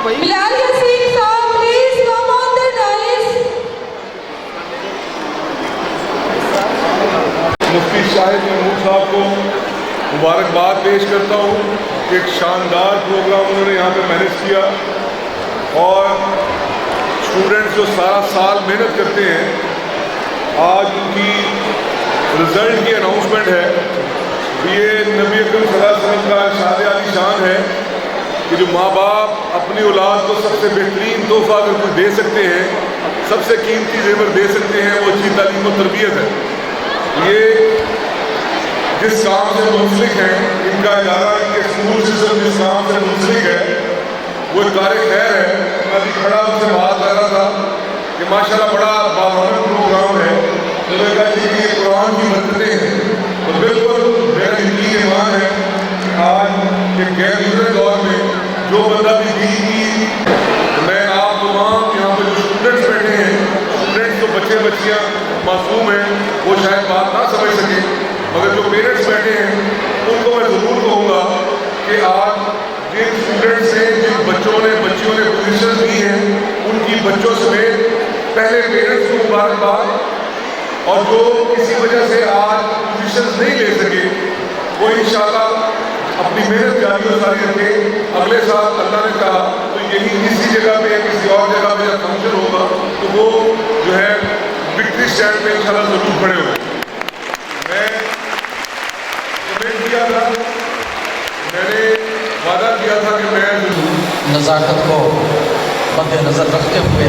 بلال یاسین صاحب please come on the dais. Mufti Shahid Mahmood صاحب کو مبارکباد پیش کرتا ہوں کہ ایک شاندار پروگرام انہوں نے یہاں پہ مینیج کیا اور اسٹوڈنٹس جو سارا سال محنت کرتے ہیں آج ان کی رزلٹ کی اناؤنسمنٹ ہے. یہ نبی اکرم صلی اللہ علیہ وسلم کا ارشاد عالی شان ہے کہ جو ماں باپ اپنی اولاد کو سب سے بہترین تحفہ اگر کوئی دے سکتے ہیں, سب سے قیمتی زیور دے سکتے ہیں, وہ اچھی تعلیم و تربیت ہے. یہ جس کام سے منسلک ہیں, ان کا ادارہ, ان کے اسکول سسٹم جس کام سے منسلک ہے وہ کار خیر ہے. میں ابھی کھڑا ان سے بات کر رہا تھا کہ ماشاءاللہ بڑا بامعنی پروگرام ہے. تو میں کہا کہ یہ قرآن کی برکتیں ہیں. تو بالکل میرا یقین ایمان ہے کہ آج ایک غیر گزرے دور میں جو بندہ بھی دین کی, میں آپ تمام یہاں پہ جو اسٹوڈنٹس بیٹھے ہیں, اسٹوڈنٹس تو بچے بچیاں معصوم ہیں, وہ شاید بات نہ سمجھ سکیں, مگر جو پیرنٹس بیٹھے ہیں ان کو میں ضرور کہوں گا کہ آج جن اسٹوڈنٹس نے, جن بچوں نے بچیوں نے پوزیشنز لی ہیں, ان کی بچوں سمیت پہلے پیرنٹس کو مبارکباد. اور جو کسی وجہ سے آج پوزیشنز نہیں لے سکے وہ انشاءاللہ اپنی محنت جاری و ساری رکھیں. اگلے سال اللہ نے کہا تو یہی اسی جگہ پہ کسی اور جگہ پہ جب فنکشن ہوگا تو وہ جو ہے وکٹری اسٹینڈ پہ انشاءاللہ ضرور کھڑے ہوئے. میں کمنٹ کیا تھا, میں نے وعدہ کیا تھا کہ میں नज़ाकत को मद्देनज़र रखते हुए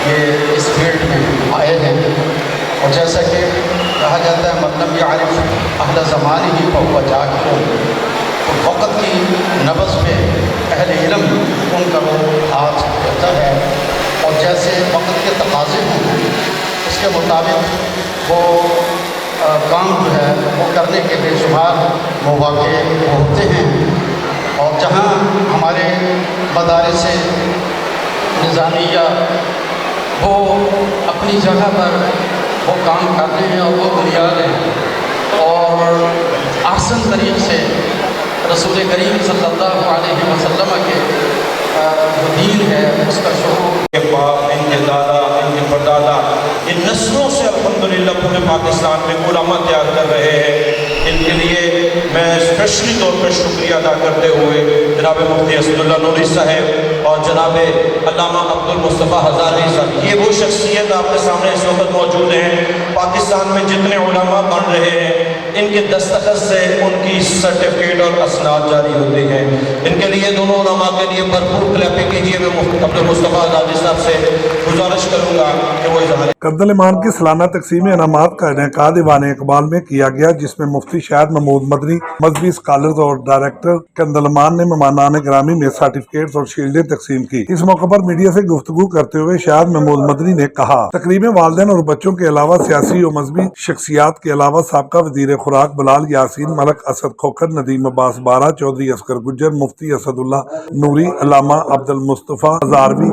ये इस फील्ड में आए हैं। और जैसा कि कहा जाता है मतलब यारिफ अहल ज़माने ही फ़हुव जाकिर, तो वक़्त की नब्ज़ में अहले इल्म उनका वो हाथ रहता है और जैसे वक़्त के तकाज़े हों उसके मुताबिक वो काम जो है वो करने के बेशुमार मौक़े होते हैं। और जहाँ हमारे मदारिस निज़ामिया वो अपनी जगह पर वो काम करते हैं और वो बुनियाद हैं और आसन तरीक़ से रसूल करीम सल्लल्लाहु अलैहि वसल्लम के जो दीन है उसका शुरू इनके बाप, इनके दादा, इनके परदादा, इन नस्लों से अल्हम्दुलिल्लाह पूरे पाकिस्तान में उलमा तैयार कर रहे हैं। इनके लिए मैं स्पेशली तौर पर शुक्रिया अदा करते हुए जनाब मुफ्ती असदुल्लाह नूरी साहब और जनाब अल्लामा अब्दुल मुस्तफ़ा हज़ारी साहब, ये वो शख्सियत आपके सामने इस वक्त मौजूद हैं। पाकिस्तान में जितने उलमा बन रहे हैं इनके दस्तखत से उनकी सर्टिफिकेट और असनाद जारी होते हैं। इनके लिए दोनों उलमा के लिए भरपूर क्लैपिंग कीजिए। मैं मुफ्ती अब्दुल मुस्तफ़ा हज़ारी साहब से गुजारिश करूँगा कि वो इज़हार कंदल ईमान की सालाना तकसीम इनामात का इनेकाद दीवान इकबाल में किया गया, जिसमें मुफ्ती शाहिद महमूद मदनी, मजहबी स्कॉलर्स और डायरेक्टर कंदल ईमान ने मेहमानान ग्रामी में सर्टिफिकेट्स और शील्डें तकसीम की। इस मौके पर मीडिया से गुफ्तगू करते हुए शाहिद महमूद मदनी ने कहा, तकरीब में वालिदैन और बच्चों के अलावा सियासी और मजहबी शख्सियात के अलावा साबका वजीर खुराक बिलाल यासीन, मलक असद खोखर, नदीम अब्बास बारा, चौधरी असगर गुज्जर, मुफ्ती असदुल्लाह नूरी, अल्लामा अब्दुल मुस्तफ़ा हज़ारवी,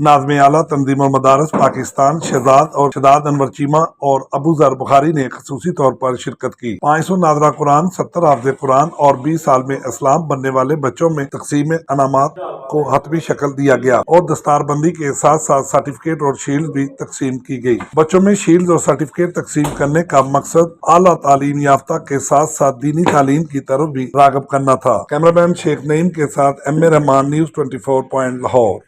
नाज़िम आला तंजीम और मदारस पाकिस्तान शहजाद और शहजाद अनवर चीमा और अबू ज़र बुखारी ने खसूसी तौर पर शिरकत की। 500 नादरा कुरान, 70 हाफ़िज़ कुरान और 20 साल में इस्लाम बनने वाले बच्चों में तकसीम अनामात को हतमी शक्ल दिया गया और दस्तारबंदी के साथ साथ सर्टिफिकेट और शील्ड भी तकसीम की गई। बच्चों में शील्ड और सर्टिफिकेट तकसीम करने का मकसद आला तालीम याफ्ता के साथ साथ दीनी तालीम की तरफ भी राग़िब करना था। कैमरामैन शेख नईम के साथ M A Rahman, news 24 point Lahore.